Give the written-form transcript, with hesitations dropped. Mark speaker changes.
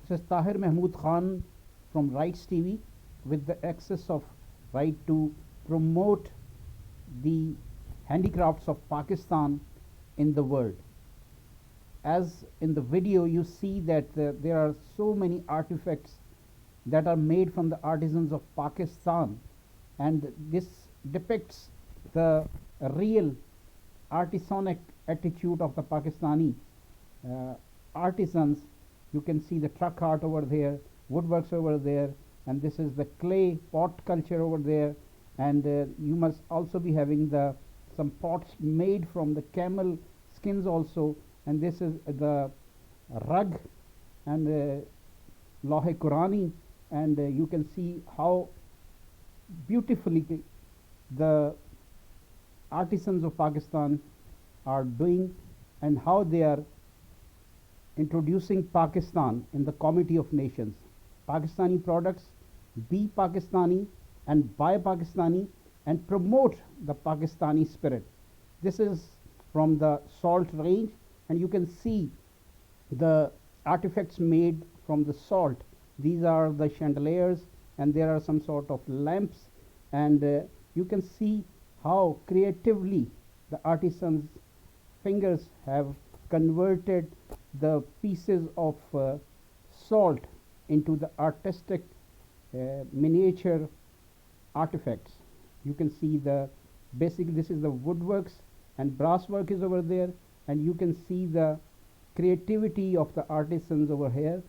Speaker 1: This is Tahir Mahmood Khan from Rights TV with the access of right to promote the handicrafts of Pakistan in the world. As in the video you see that there are so many artifacts that are made from the artisans of Pakistan, and this depicts the real artisanic attitude of the Pakistani artisans. You can see the truck art over there, woodworks over there, and this is the clay pot culture over there, and you must also be having some pots made from the camel skins also, and this is the rug and Lohe Qurani, and you can see how beautifully the artisans of Pakistan are doing and how they are introducing Pakistan in the Committee of Nations. Pakistani products, be Pakistani and buy Pakistani, and promote the Pakistani spirit. This is from the salt range, and you can see the artifacts made from the salt. These are the chandeliers, and there are some sort of lamps, and you can see how creatively the artisans' fingers have converted the pieces of salt into the artistic miniature artifacts. You can see this is the woodworks, and brass work is over there, and you can see the creativity of the artisans over here.